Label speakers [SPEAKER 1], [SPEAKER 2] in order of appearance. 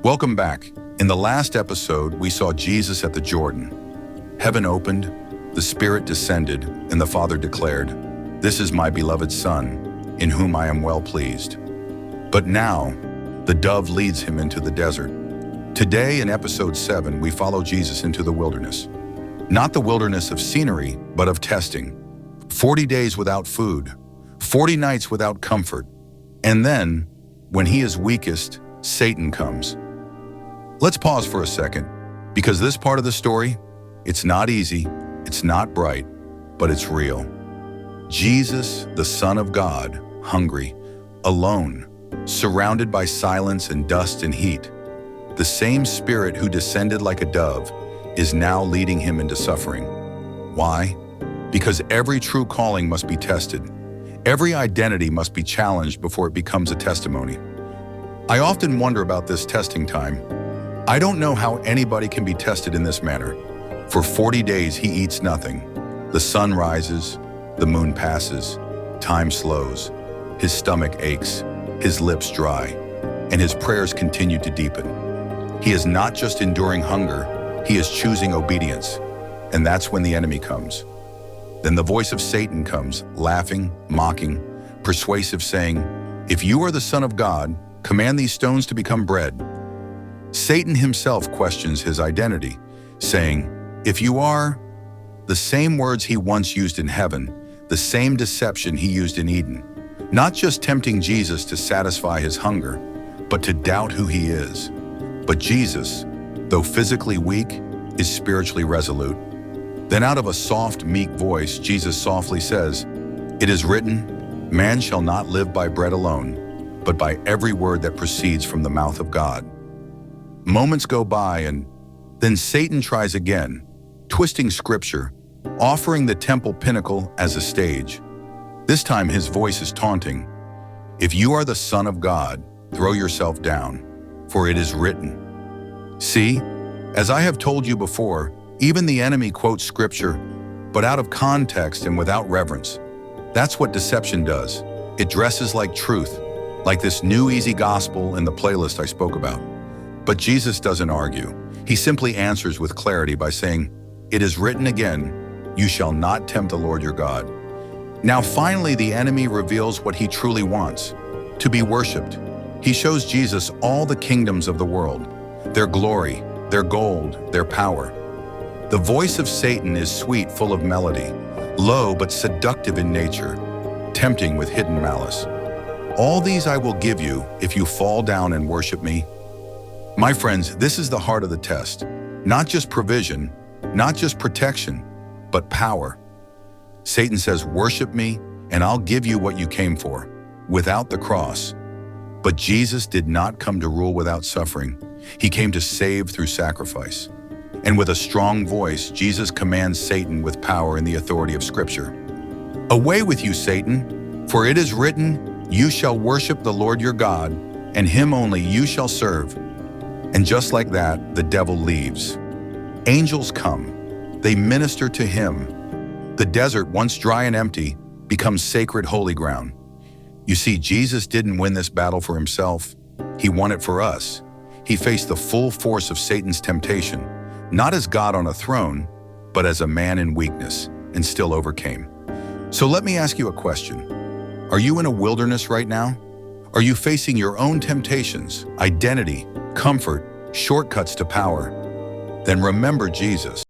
[SPEAKER 1] Welcome back. In the last episode, we saw Jesus at the Jordan. Heaven opened, the Spirit descended, and the Father declared, "This is my beloved Son, in whom I am well pleased." But now, the dove leads him into the desert. Today, in episode 7, we follow Jesus into the wilderness. Not the wilderness of scenery, but of testing. 40 days without food, 40 nights without comfort. And then, when he is weakest, Satan comes. Let's pause for a second, because this part of the story, it's not easy, it's not bright, but it's real. Jesus, the Son of God, hungry, alone, surrounded by silence and dust and heat. The same Spirit who descended like a dove is now leading him into suffering. Why? Because every true calling must be tested. Every identity must be challenged before it becomes a testimony. I often wonder about this testing time. I don't know how anybody can be tested in this manner. For 40 days he eats nothing. The sun rises, the moon passes, time slows, his stomach aches, his lips dry, and his prayers continue to deepen. He is not just enduring hunger, he is choosing obedience. And that's when the enemy comes. Then the voice of Satan comes, laughing, mocking, persuasive, saying, "If you are the Son of God, command these stones to become bread." Satan himself questions his identity, saying, "If you are," the same words he once used in heaven, the same deception he used in Eden. Not just tempting Jesus to satisfy his hunger, but to doubt who he is. But Jesus, though physically weak, is spiritually resolute. Then out of a soft, meek voice, Jesus softly says, "It is written, man shall not live by bread alone, but by every word that proceeds from the mouth of God." Moments go by, and then Satan tries again, twisting scripture, offering the temple pinnacle as a stage. This time his voice is taunting. "If you are the Son of God, throw yourself down, for it is written." See, as I have told you before, even the enemy quotes scripture, but out of context and without reverence. That's what deception does. It dresses like truth, like this new easy gospel in the playlist I spoke about. But Jesus doesn't argue. He simply answers with clarity by saying, "It is written again, you shall not tempt the Lord your God." Now finally the enemy reveals what he truly wants, to be worshipped. He shows Jesus all the kingdoms of the world, their glory, their gold, their power. The voice of Satan is sweet, full of melody, low but seductive in nature, tempting with hidden malice. "All these I will give you if you fall down and worship me." My friends, this is the heart of the test. Not just provision, not just protection, but power. Satan says, "Worship me, and I'll give you what you came for," without the cross. But Jesus did not come to rule without suffering. He came to save through sacrifice. And with a strong voice, Jesus commands Satan with power and the authority of Scripture. "Away with you, Satan, for it is written, you shall worship the Lord your God, and him only you shall serve." And just like that, the devil leaves. Angels come. They minister to him. The desert, once dry and empty, becomes sacred holy ground. You see, Jesus didn't win this battle for himself. He won it for us. He faced the full force of Satan's temptation, not as God on a throne, but as a man in weakness, and still overcame. So let me ask you a question. Are you in a wilderness right now? Are you facing your own temptations, identity, comfort, shortcuts to power? Then remember Jesus.